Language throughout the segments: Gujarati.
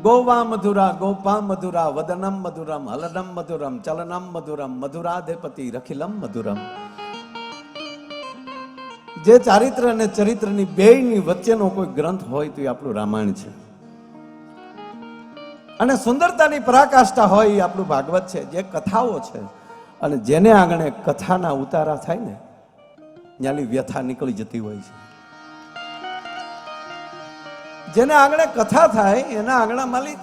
ગોવા મધુરા ગોપા મધુરા વદનમ મધુરમ હલનમ મધુરમ ચલનમ મધુરમ મધુરાધેપતિ રખિલમ મધુરમ. જે ચારિત્ર અને ચરિત્રની બેયની વચ્ચેનો કોઈ ગ્રંથ હોય તો એ આપણું રામાયણ છે. અને સુંદરતાની પરાકાષ્ઠા હોય એ આપણું ભાગવત છે. જે કથાઓ છે અને જેને આંગણે કથાના ઉતારા થાય ને ત્યાંની વ્યથા નીકળી જતી હોય છે. જેને આંગણે કથા થાય એના આંગણા માલી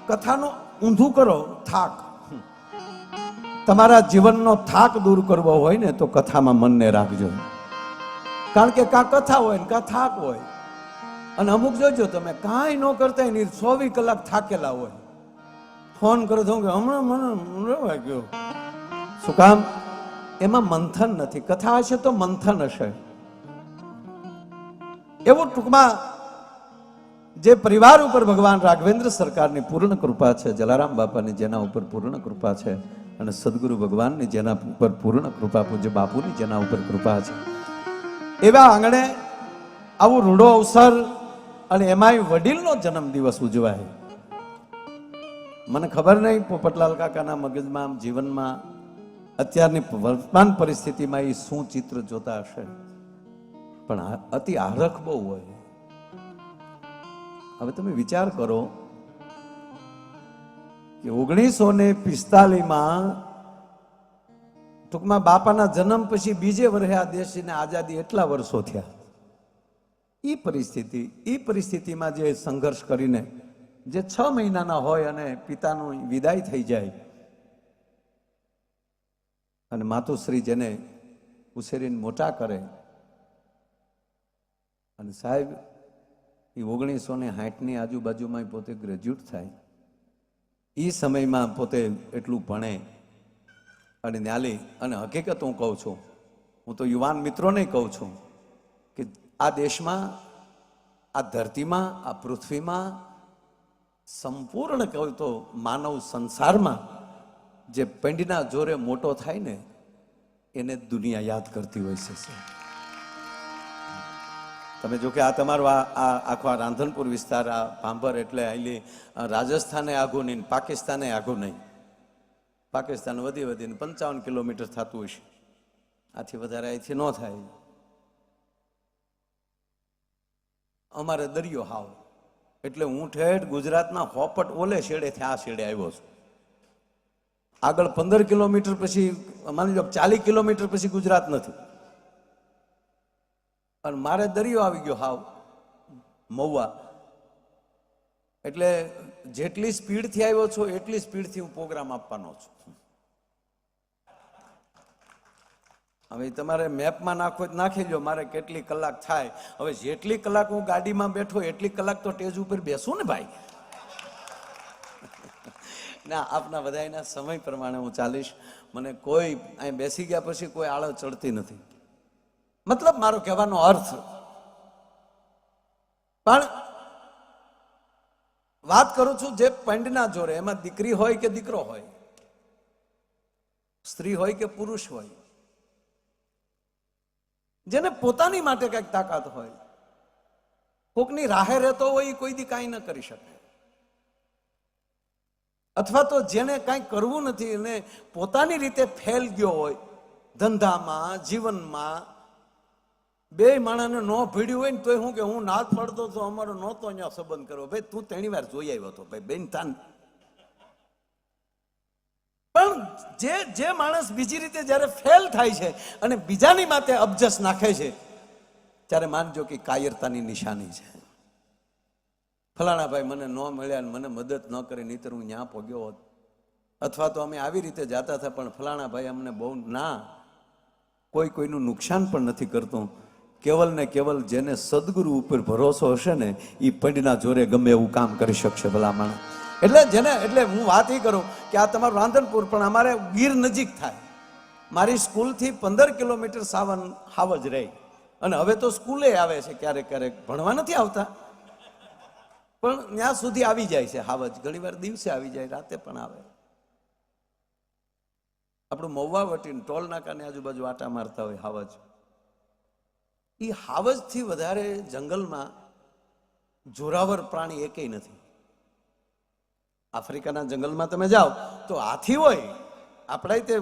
કથાનો ઊંધું કરો થાક. તમારા જીવનનો થાક દૂર કરવો હોય ને તો કથામાં મનને રાખજો. કારણ કે કાં કથા હોય ને કાં થાક હોય. અને અમુક જોજો તમે કાંઈ ન કરતા હોય ને 24 કલાક થાકેલા હોય. ફોન કરો તો હમણાં મને વાગ્યો. શું કામ? એમાં મંથન નથી. કથા હશે તો મંથન હશે. એવું ટૂંકમાં જે પરિવાર ઉપર ભગવાન રાઘવેન્દ્ર સરકારની પૂર્ણ કૃપા છે, જલારામ બાપાની જેના ઉપર પૂર્ણ કૃપા છે, અને સદગુરુ ભગવાનની જેના ઉપર પૂર્ણ કૃપા, પૂજ્ય બાપુની જેના ઉપર કૃપા છે, એવા આંગણે આવું રૂડો અવસર અને એમાંય વડીલનો જન્મ દિવસ ઉજવાય. મને ખબર નહીં પોપટલાલ કાકાના મગજમાં, જીવનમાં, અત્યારની વર્તમાન પરિસ્થિતિમાં એ શું ચિત્ર જોતા હશે, પણ અતિ આરખ બહુ હોય. હવે તમે વિચાર કરો કે 1945માં ટૂંકમાં બાપાના જન્મ પછી બીજે વર્ષે આ દેશને આઝાદી એટલા વર્ષો થયા. એ પરિસ્થિતિમાં જે સંઘર્ષ કરીને જે 6 મહિનાના હોય અને પિતાનું વિદાય થઈ જાય અને માતુશ્રી જેને ઉછેરીને મોટા કરે, અને સાહેબ એ 1960ની આજુબાજુમાં પોતે ગ્રેજ્યુએટ થાય. એ સમયમાં પોતે એટલું ભણે અને ન્યાલી. અને હકીકત હું કહું છું, હું તો યુવાન મિત્રોને કહું છું કે આ દેશમાં, આ ધરતીમાં, આ પૃથ્વીમાં, સંપૂર્ણ કહું તો માનવ સંસારમાં જે પેંડના જોરે મોટો થાય ને એને દુનિયા યાદ કરતી હોય છે. તમે જો કે આ તમારો આખો રાંધનપુર વિસ્તાર, આ ભાંભર એટલે અહીં રાજસ્થાને આઘું નહીં, પાકિસ્તાને આઘું નહીં. પાકિસ્તાન વધીને 55 કિલોમીટર થતું હશે. આથી વધારે અહીંથી ન થાય. અમારે દરિયો હાવ એટલે હું ઠેઠ ગુજરાતના હોપટ ઓલે શેડેથી આ શેડે આવ્યો છું. આગળ 15 કિલોમીટર પછી, માની લો 40 કિલોમીટર પછી ગુજરાત નથી. અને મારે દરિયો આવી ગયો હાવ મહુવા. એટલે જેટલી સ્પીડથી આવ્યો છું એટલી સ્પીડથી હું પ્રોગ્રામ આપવાનો છું. હવે તમારે મેપમાં નાખો નાખી લો મારે કેટલી કલાક થાય. હવે જેટલી કલાક હું ગાડીમાં બેઠો એટલી કલાક તો સ્ટેજ ઉપર બેસું ને ભાઈ. ના, આપના બધાના સમય પ્રમાણે હું ચાલીશ. મને કોઈ અહીં બેસી ગયા પછી કોઈ આળો ચડતી નથી. મતલબ મારો કહેવાનો અર્થ. પણ વાત કરું છું જે પંડના જોરે, એમાં દીકરી હોય કે દીકરો હોય, સ્ત્રી હોય કે પુરુષ હોય, જેને પોતાની માટે કઈક તાકાત હોય, કોકની રાહે રહેતો હોય, કોઈ દી કાંઈ ન કરી શકે. અથવા તો જેને કાંઈ કરવું નથી અને પોતાની રીતે ફેલ ગયો હોય ધંધામાં, જીવનમાં, બે માણસને ન ભીડ્યું હોય ને તોય હું કે હું ના પડતો તો અમારો નહોતો અહીંયા સંબંધ કરવો. ભાઈ તું 3 વાર જોઈ આવ્યો હતો ભાઈ બેન તાન. પણ જે માણસ બીજી રીતે જ્યારે ફેલ થાય છે અને બીજાની માથે અબજસ નાખે છે ત્યારે માનજો કે કાયરતાની નિશાની છે. ફલાણા ભાઈ મને ન મળ્યા ને મને મદદ ન કરે, નહીતર હું ત્યાં પહોંચ્યો હોત. અથવા તો અમે આવી રીતે જતા હતા પણ ફલાણા ભાઈ અમને બહુ ના. કોઈનું નુકસાન પણ નથી કરતું. કેવલ ને કેવલ જેને સદગુરુ ઉપર ભરોસો હશે ને એ પંડના જોરે ગમે એવું કામ કરી શકશે ભલામણ. એટલે હું વાત એ કરું કે આ તમારું રાંધનપુર પણ અમારે ગીર નજીક થાય. મારી સ્કૂલથી 15 કિલોમીટર સાવન હાવજ રહી. અને હવે તો સ્કૂલે આવે છે, ક્યારેક ક્યારેક ભણવા નથી આવતા પણ ત્યાં સુધી આવી જાય છે હાવજ. ઘણી વાર દિવસે આવી જાય, રાતે પણ આવે. આપણું મહુવા વટીને ટોલ નાકાની આજુબાજુ આટા મારતા હોય હાવજ. એ હાવજથી વધારે જંગલમાં જોરાવર પ્રાણી એકેય નથી. આફ્રિકાના જંગલમાં તમે જાઓ તો હાથી હોય, આપણા તે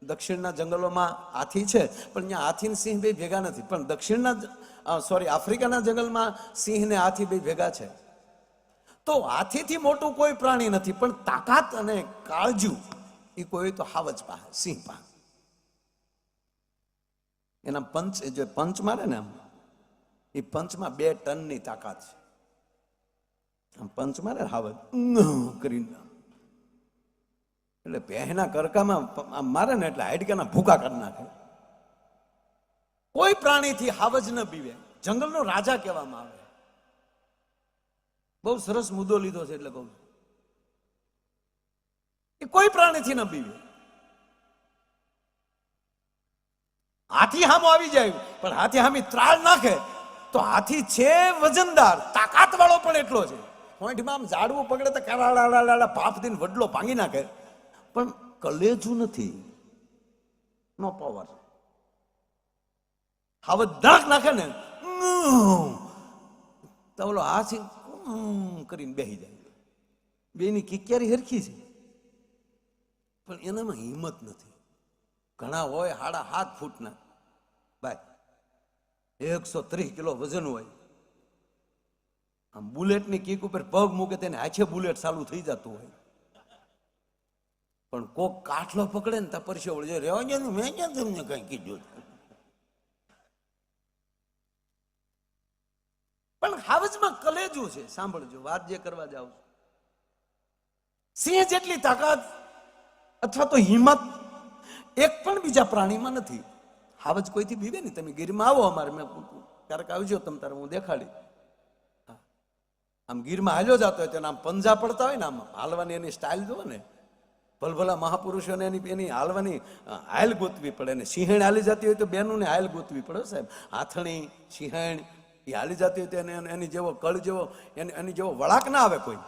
દક્ષિણના જંગલોમાં હાથી છે, પણ ત્યાં હાથી ને સિંહ બે ભેગા નથી. પણ આફ્રિકાના જંગલમાં સિંહ ને હાથી બે ભેગા છે. તો હાથીથી મોટું કોઈ પ્રાણી નથી, પણ તાકાત અને કાળજુ એ કોઈ તો હાવજ પાસે, સિંહ પાસે. એના પંચ, જે પંચ મારે ને આમ, એ પંચમાં 2 ટનની તાકાત છે. આમ પંચ મારે હાવજ કરીને, એટલે પહેના કરકામાં આમ મારે ને એટલે હાડકાના ભૂકા કરી નાખે. કોઈ પ્રાણીથી હાવજ ન બીવે, જંગલનો રાજા કહેવામાં આવે. બહુ સરસ મુદ્દો લીધો છે, એટલે કહું એ કોઈ પ્રાણીથી ન બીવે. હાથી હામો આવી જાય, પણ હાથી હામી ત્રાળ નાખે તો હાથી છે વજનદાર, તાકાત વાળો પણ એટલો છે. પોઈન્ટમાં આમ ઝાડવું પકડે તો કરાડા ભાફ દઈને વડલો ભાંગી નાખે, પણ કલેજું નથી, નો પાવર. હવે ધડક નાખે ને તો ઓલો હાથી કરીને બેસી જાય. બેની કિક્યારી હરખી છે, પણ એનામાં હિંમત નથી. ઘણા હોય 7.5 ફૂટના ભાઈ, 130 કિલો વજન હોય. આમ બુલેટની કીક ઉપર પગ મૂકે તેને હાથે બુલેટ ચાલુ થઈ જતું હોય. પણ કોક કાઠલો પકડે ને ત્યાં પરસે વળે, રેવા ગયા મેં ક્યાં તમને કઈ કીધું. પણ હાવજમાં કલેજું છે. સાંભળજો, વાત જે કરવા જાવ, સિંહ જેટલી તાકાત અથવા તો હિંમત એક પણ બીજા પ્રાણીમાં નથી. હાવજ કોઈથી બીવે નહીં. તમે ગીરમાં આવો અમારે, મેં ક્યારેક આવજો તમ તારે, હું દેખાડી. આમ ગીરમાં હાલ્યો જતો હોય તેના આમ પંજા પડતા હોય ને, આમ હાલવાની એની સ્ટાઇલ જુઓ ને, ભલભલા મહાપુરુષોને એની હાલવાની હાલ ગોતવી પડે. ને સિંહણ હાલી જતી હોય તો બેનોને હાલ ગોતવી પડે સાહેબ. હાથણી, સિંહણ એ હાલી જતી હોય તો એની જેવો કળ જેવો, એની જેવો વળાક ના આવે કોઈ.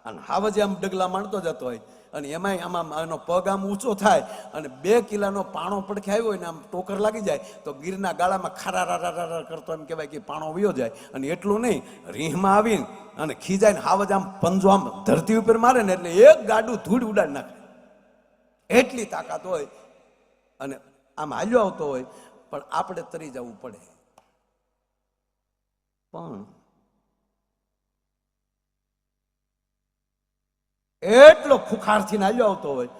અને હાવજ આમ ડગલા માંડતો જતો હોય, અને એમાંય આમાં એનો પગ આમ ઊંચો થાય, અને 2 કિલાનો પાણો પડખે આવ્યો હોય ને આમ ટોકર લાગી જાય તો ગીરના ગાળામાં ખારા કરતો એમ કહેવાય કે પાણો વયો જાય. અને એટલું નહીં, રીહમાં આવીને અને ખીજાઈને હાવજ આમ પંજો આમ ધરતી ઉપર મારે ને એટલે એક ગાડું ધૂળ ઉડાડી નાખે, એટલી તાકાત હોય. અને આમ હાલ્યો આવતો હોય, પણ આપણે તરી જવું પડે. પણ એટલો ખુખારથી નાલ્યો આવતો હોય,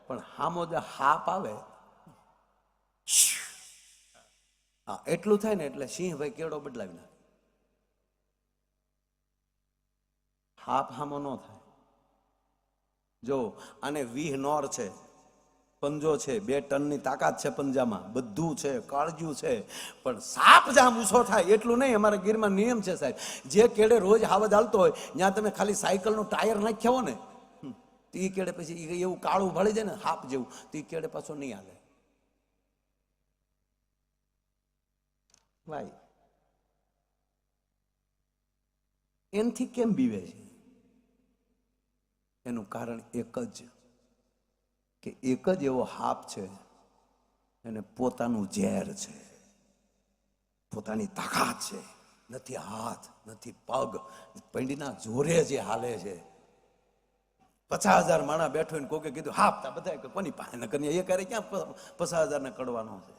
પણ હામો જે હાપ આવે, એટલું થાય ને એટલે સિંહ ભાઈ કેળો બદલાવી નાખે. હાપ હામો ન થાય. જો આને 20 નોર છે, પંજો છે, 2 ટનની તાકાત છે પંજામાં, બધું છે, કાળજું છે, પણ સાપ જ્યાં ઊંચો થાય એટલું નહીં. અમારા ગીરમાં નિયમ છે સાહેબ, જે કેડે રોજ હાવજ હાલતો હોય ત્યાં તમે ખાલી સાયકલનું ટાયર નાખ્યા હો ને, તી કેડે પછી એવું કાળું ભળી જાય ને હાપ જેવું, તી કેડે પાછો નહીં હાલે ભાઈ. એનથી કેમ બીવે છે? એનું કારણ એક જ, કે એક જ એવો હાપ છે, એને પોતાનું ઝેર છે, પોતાની તાકાત છે. નથી હાથ, નથી પગ, પંડીના જોરે જે હાલે છે. 50,000 માણા બેઠો ને કોકે કીધું હાપતા બધા કોની પાસે ન કરી, એ કરે ક્યાં 50,000 ને કડવાનો છે.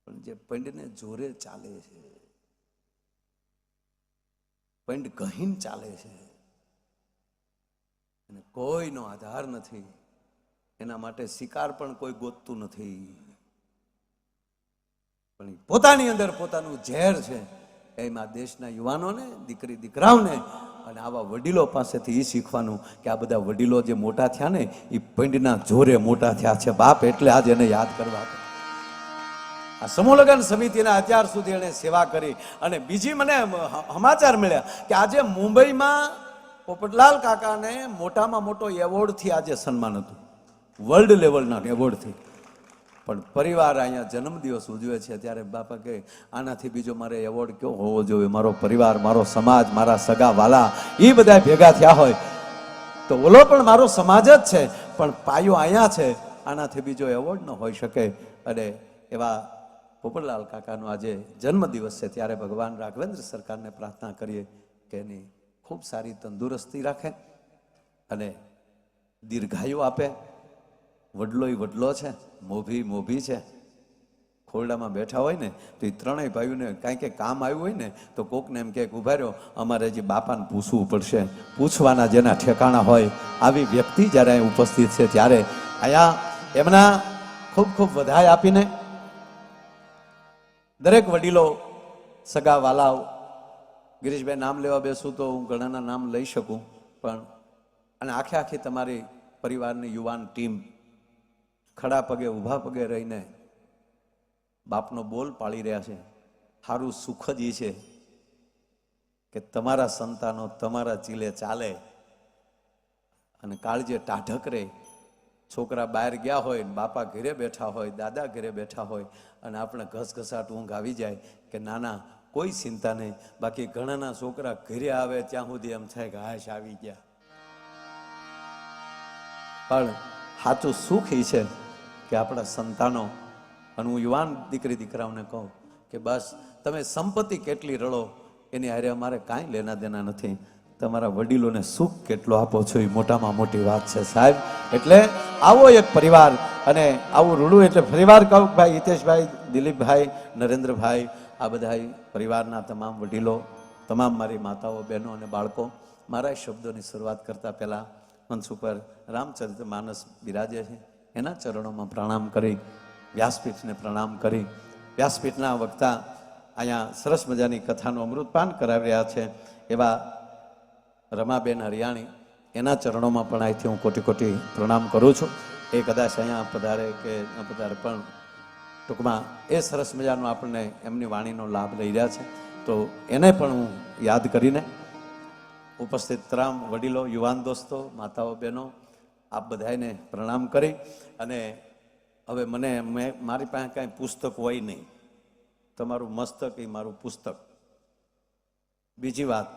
પણ જે પંડને જોરે ચાલે છે, પંડ ગહીન ચાલે છે, અને કોઈનો આધાર નથી, એના માટે શિકાર પણ કોઈ ગોતતું નથી, પણ પોતાની અંદર પોતાનું ઝેર છે. એમાં દેશના યુવાનોને, દીકરી દીકરાઓને અને આવા વડીલો પાસેથી એ શીખવાનું કે આ બધા વડીલો જે મોટા થયા ને એ પંડના જોરે મોટા થયા છે બાપ, એટલે આજ એને યાદ કરવા. આ સમૂહ લગ્ન સમિતિના અત્યાર સુધી એને સેવા કરી. અને બીજી મને સમાચાર મળ્યા કે આજે મુંબઈમાં પોપટલાલ કાકાને મોટામાં મોટો એવોર્ડથી આજે સન્માન હતું, વર્લ્ડ લેવલના એવોર્ડથી. પણ પરિવાર અહીંયા જન્મદિવસ ઉજવે છે ત્યારે બાપા કે આનાથી બીજો મારે એવોર્ડ કયો હોવો જોઈએ? મારો પરિવાર, મારો સમાજ, મારા સગા વાલા એ બધા ભેગા થયા હોય તો ઓલો પણ મારો સમાજ જ છે, પણ પાયો અહીંયા છે, આનાથી બીજો એવોર્ડ ન હોઈ શકે. અને એવા પોપટલાલ કાકાનો આજે જન્મદિવસ છે ત્યારે ભગવાન રાઘવેન્દ્ર સરકારને પ્રાર્થના કરીએ કે એની ખૂબ સારી તંદુરસ્તી રાખે અને દીર્ઘાયુ આપે. વડલોય વડલો છે, મોભી મોભી છે. ખોરડામાં બેઠા હોય ને તો એ ત્રણેય ભાઈઓને કાંઈ કંઈ કામ આવ્યું હોય ને તો કોકને એમ કે ઉભા રહ્યો, અમારે હજી બાપાને પૂછવું પડશે. પૂછવાના જેના ઠેકાણા હોય આવી વ્યક્તિ જ્યારે અહીં ઉપસ્થિત છે ત્યારે અહીંયા એમના ખૂબ ખૂબ વધાઈ આપીને દરેક વડીલો, સગા વાલાઓ, ગિરીશભાઈ નામ લેવા બેસું તો હું ઘણાના નામ લઈ શકું, પણ અને આખે આખી તમારી પરિવારની યુવાન ટીમ ખડા પગે ઊભા પગે રહીને બાપનો બોલ પાડી રહ્યા છે. સારું સુખ જ એ છે કે તમારા સંતાનો તમારા ચીલે ચાલે અને કાળજે ટાઢક રહે. છોકરા બહાર ગયા હોય, બાપા ઘરે બેઠા હોય, દાદા ઘરે બેઠા હોય અને આપણે ઘસઘસાટ ઊંઘ આવી જાય કે નાના કોઈ ચિંતા નહીં. બાકી ઘણાના છોકરા ઘરે આવે ત્યાં સુધી એમ થાય કે હાશ આવી ગયા. પણ સાચું સુખ એ છે કે આપણા સંતાનો, અને હું યુવાન દીકરી દીકરાઓને કહું કે બસ તમે સંપત્તિ કેટલી રળો એની હારે અમારે કાંઈ લેના દેના નથી. તમારા વડીલોને સુખ કેટલો આપો છો એ મોટામાં મોટી વાત છે સાહેબ. એટલે આવો એક પરિવાર અને આવું રૂડું એટલે પરિવાર કહું ભાઈ હિતેશભાઈ, દિલીપભાઈ, નરેન્દ્રભાઈ, આ બધા પરિવારના તમામ વડીલો, તમામ મારી માતાઓ, બહેનો અને બાળકો, મારા શબ્દોની શરૂઆત કરતા પહેલા મંચ ઉપર રામચરિત માનસ બિરાજે છે એના ચરણોમાં પ્રણામ કરી, વ્યાસપીઠને પ્રણામ કરી, વ્યાસપીઠના વક્તા અહીંયા સરસ મજાની કથાનું અમૃતપાન કરાવી રહ્યા છે એવા રમાબેન હરિયાણી, એના ચરણોમાં પણ અહીંથી હું કોટી કોટી પ્રણામ કરું છું. એ કદાચ અહીંયા પધારે કે ન પધારે પણ ટૂંકમાં એ સરસ મજાનો આપણને એમની વાણીનો લાભ લઈ રહ્યા છે. તો એને પણ હું યાદ કરીને ઉપસ્થિત તમામ વડીલો, યુવાન દોસ્તો, માતાઓ, બહેનો, આપ બધાને પ્રણામ કરી અને હવે મારી પાસે કાંઈ પુસ્તક હોય નહીં. તમારું મસ્તક એ મારું પુસ્તક. બીજી વાત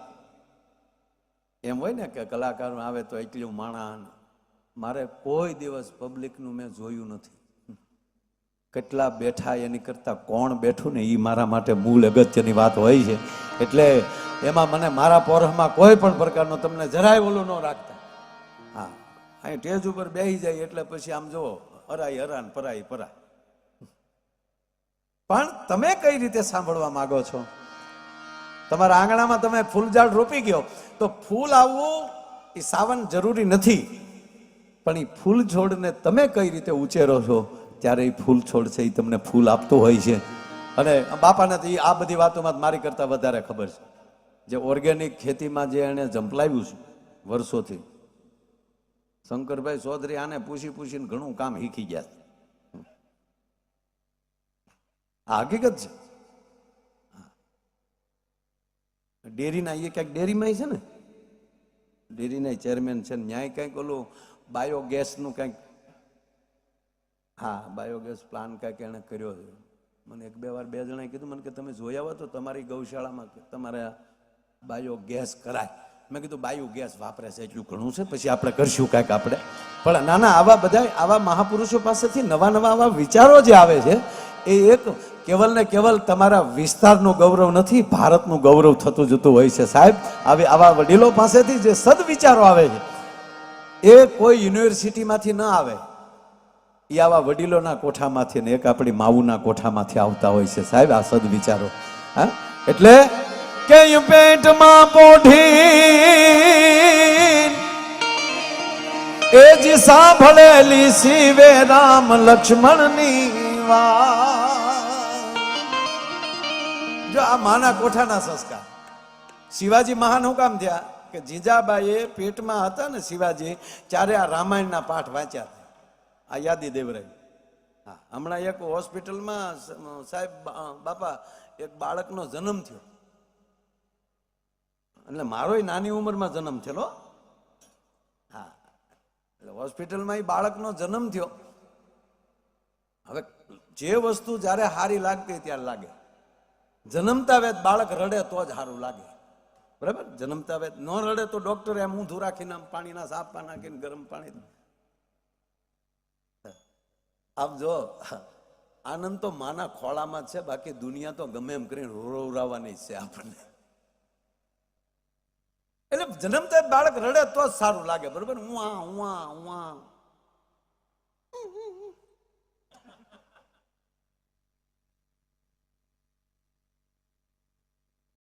એમ હોય ને કે કલાકાર આવે તો એટલું માણા, મારે કોઈ દિવસ પબ્લિકનું મેં જોયું નથી. કેટલા બેઠા એની કરતાં કોણ બેઠું ને એ મારા માટે મૂળ અગત્યની વાત હોય છે. એટલે એમાં મને મારા પોરહમાં કોઈ પણ પ્રકારનો તમને જરાય ઓલું ન રાખતા. હા, અહીં ટેજ ઉપર બેસી જાય એટલે પછી આમ જુઓ હરાઈ હરાન પરાઈ પરા. પણ તમે કઈ રીતે સાંભળવા માંગો છો? તમારા આંગણામાં તમે ફૂલઝાડ રોપી ગયો તો ફૂલ આવવું એ સાવન જરૂરી નથી, પણ એ ફૂલ છોડને તમે કઈ રીતે ઉછેરો છો ત્યારે એ ફૂલ છોડ છે એ તમને ફૂલ આપતો હોય છે. અને બાપાને તો આ બધી વાતોમાં મારી કરતાં વધારે ખબર છે. જે ઓર્ગેનિક ખેતીમાં જે એને જંપલાવ્યું છે વર્ષોથી, શંકરભાઈ ચૌધરી આને પૂછીને ઘણું કામ શીખી ગયા. આ હકીકત છે. ડેરીના એ ક્યાંક ડેરીમાં છે ને, ડેરીના ચેરમેન છે, ન્યાય કંઈક ઓલું બાયોગેસનું કંઈક, હા બાયોગેસ પ્લાન કંઈક એને કર્યો છે. મને એક બે વાર બે જણાએ કીધું મને કે તમે જોઈ આવો તો તમારી ગૌશાળામાં તમારે બાયોગેસ કરાય. મેં કીધું બાયોગેસ વાપરે છે એટલું ઘણું છે, પછી આપણે કરશું કાંઈક આપણે. પણ નાના આવા બધા આવા મહાપુરુષો પાસેથી નવા નવા આવા વિચારો જે આવે છે એ એક કેવલ ને કેવલ તમારા વિસ્તારનું ગૌરવ નથી, ભારતનું ગૌરવ થતું જતું હોય છે સાહેબ. આવા વડીલો પાસેથી જે સદવિચારો આવે છે એ કોઈ યુનિવર્સિટીમાંથી ન આવે, એ આવા વડીલોના કોઠામાંથી ને એક આપણી માવુના કોઠામાંથી આવતા હોય છે સાહેબ આ સદવિચારો. હા, એટલે કે પેટમાં પોઢી એ જ સાંભળેલી શિવે રામ લક્ષ્મણની વાત. જો આ માના કોઠાના સંસ્કાર. શિવાજી મહાન હું કામ થયા કે જીજાબાઈએ પેટમાં હતા ને શિવાજી ત્યારે આ રામાયણના પાઠ વાંચ્યા. આ યાદી દેવરાય. હા, હમણાં એક હોસ્પિટલમાં સાહેબ બાપા એક બાળકનો જન્મ થયો, એટલે મારો નાની ઉંમરમાં જન્મ થયેલો. હા, એટલે હોસ્પિટલમાં એ બાળકનો જન્મ થયો. હવે જે વસ્તુ જ્યારે હારી લાગતી ત્યારે લાગે. જન્મતા વેત બાળક રડે તો જ સારું લાગે, બરાબર? જન્મતા વેત ન રડે તો ડોક્ટરે એમ ઊંધું રાખીને પાણીના સાપા નાખીને ગરમ પાણી. આમ જો આનંદ તો માના ખોળામાં છે, બાકી દુનિયા તો ગમે એમ કરીને રોવરાવાની છે આપણને. એટલે જન્મતા જ બાળક રડે તો જ સારું લાગે, બરોબર. ઉવા ઉવા ઉવા